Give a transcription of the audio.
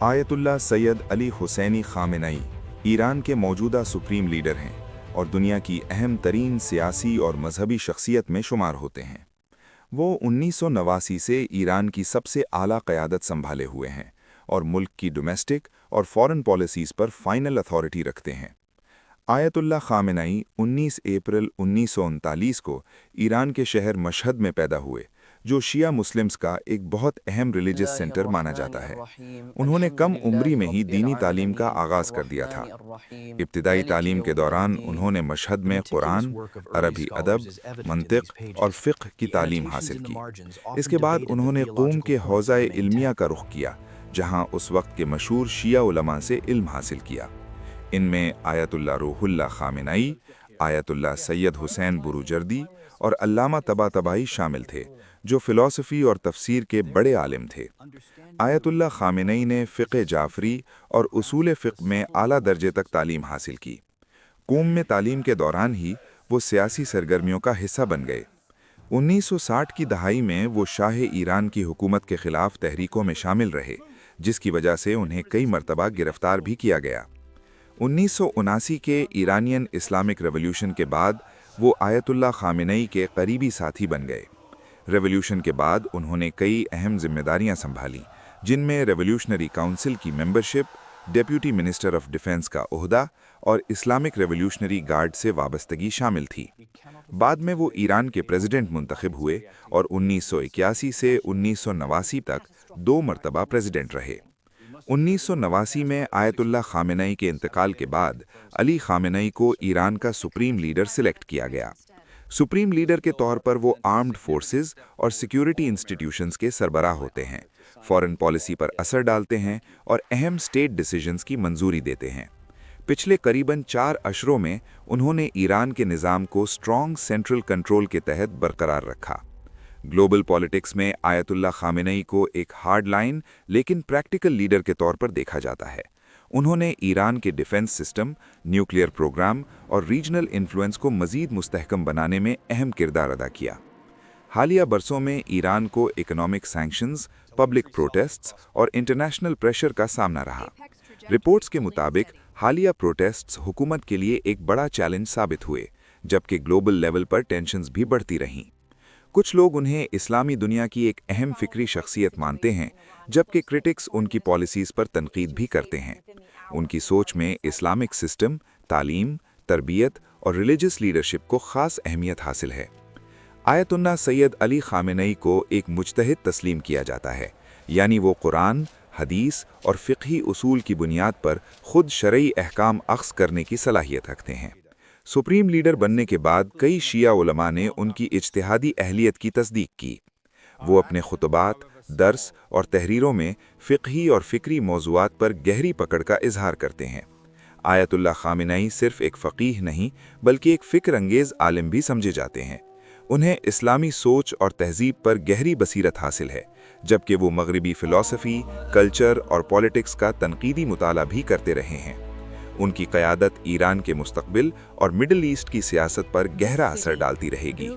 Ayatollah Sayyid Ali Hosseini Khamenei Iran के मौजूदा supreme leader हैं और दुनिया की अहम तरीन सियासी और मजहबी शख्सियत में शुमार होते हैं। वो 1989 से ईरान की सबसे आला क़यादत संभाले हुए हैं और मुल्क की डोमेस्टिक और फॉरेन पॉलिसीज़ पर फाइनल अथॉरिटी रखते हैं। आयतुल्लाह खामेनेई 19 अप्रैल 1939 को ईरान के शहर मशहद में पैदा हुए, जो शिया मुस्लिम्स का एक बहुत अहम रिलीजियस सेंटर माना जाता है। उन्होंने कम उम्री में ही दीनी तालीम का आगाज़ कर दिया था। इब्तिदाई तालीम के दौरान उन्होंने मशहद में कुरान, अरबी अदब, मंतिक और फ़िक़्ह की तालीम हासिल की। इसके बाद उन्होंने क़ूम के हौज़ा-ए इल्मिया का रुख किया, जहाँ उस वक्त के मशहूर शिया उलमा से इल्म हासिल किया। इनमें Ayatollah Ruhollah Khamenei, Ayatollah Sayyid Hossein Borujerdi और अल्लामा तबातबाई शामिल थे, जो फ़िलॉसफ़ी और तफ़सीर के बड़े आलिम थे। आयतुल्लाह खामेनेई ने फ़िक़्ह जाफ़री और उसूल फ़िक़्ह में आला दर्जे तक तालीम हासिल की। क़ूम में तालीम के दौरान ही वो सियासी सरगर्मियों का हिस्सा बन गए। 1960 की दहाई में वो शाह ईरान की हुकूमत के ख़िलाफ़ तहरीकों में शामिल रहे, जिसकी वजह से उन्हें कई मरतबा गिरफ़्तार भी किया गया। 1979 के ईरानियन इस्लामिक रेवोल्यूशन के बाद वो आयतुल्लाह खामेनेई के करीबी साथी बन गए। रेवोल्यूशन के बाद उन्होंने कई अहम जिम्मेदारियां संभालीं, जिनमें रेवोल्यूशनरी काउंसिल की membership, deputy minister of defence का ओहदा और इस्लामिक रेवोल्यूशनरी गार्ड से वाबस्तगी शामिल थी। बाद में वो ईरान के प्रेसिडेंट मुंतखब हुए और 1981 से 1989 तक 2 मरतबा प्रेसिडेंट रहे। 1989 में आयतुल्लाह खामेनेई के इंतकाल के बाद अली खामेनेई को ईरान का सुप्रीम लीडर सिलेक्ट किया गया। सुप्रीम लीडर के तौर पर वो आर्म्ड फोर्सेस और सिक्योरिटी इंस्टीट्यूशंस के सरबराह होते हैं, फॉरेन पॉलिसी पर असर डालते हैं और अहम स्टेट डिसीजंस की मंजूरी देते हैं। पिछले करीबन 4 अशरों में उन्होंने ईरान के निज़ाम को स्ट्रॉन्ग सेंट्रल कंट्रोल के तहत बरकरार रखा। ग्लोबल पॉलिटिक्स में आयतुल्लाह खामेनेई को एक हार्ड लाइन लेकिन प्रैक्टिकल लीडर के तौर पर देखा जाता है। उन्होंने ईरान के डिफेंस सिस्टम, न्यूक्लियर प्रोग्राम और रीजनल इन्फ्लुएंस को मज़ीद मुस्तहकम बनाने में अहम किरदार अदा किया। हालिया बरसों में ईरान को इकोनॉमिक सैंक्शंस, पब्लिक प्रोटेस्ट्स और इंटरनेशनल प्रेशर का सामना रहा। रिपोर्ट्स के मुताबिक हालिया प्रोटेस्ट्स हुकूमत के लिए एक बड़ा चैलेंज साबित हुए, जबकि ग्लोबल लेवल पर टेंशन्स भी बढ़ती रहीं। कुछ लोग उन्हें इस्लामी दुनिया की एक अहम फ़िक्री शख्सियत मानते हैं, जबकि क्रिटिक्स उनकी पॉलिसीज़ पर तनकीद भी करते हैं। उनकी सोच में इस्लामिक सिस्टम, तालीम, तरबियत और रिलीजियस लीडरशिप को ख़ास अहमियत हासिल है। आयतुल्लाह सैयद अली खामेनेई को एक मुज्तहिद तस्लीम किया जाता है, यानी वो कुरान, हदीस और फ़िक़ही उसूल की बुनियाद पर ख़ुद शरई अहकाम अख्ज़ करने की सलाहियत रखते हैं। सुप्रीम लीडर बनने के बाद कई शिया उलमा ने उनकी इज्तिहादी अहलियत की तस्दीक की। वो अपने खुतबात, दर्स और तहरीरों में फ़िक़ही और फ़िक्री मौज़ूआत पर गहरी पकड़ का इजहार करते हैं। आयतुल्लाह खामेनेई सिर्फ़ एक फ़क़ीह नहीं, बल्कि एक फ़िक्र अंगेज़ आलिम भी समझे जाते हैं। उन्हें इस्लामी सोच और तहज़ीब पर गहरी बसीरत हासिल है, जबकि वो मग़रिबी फ़िलॉसफ़ी, कल्चर और पॉलिटिक्स का तनक़ीदी मुताला भी करते रहे हैं। उनकी क़यादत ईरान के मुस्तक़बिल और मिडल ईस्ट की सियासत पर गहरा असर डालती रहेगी।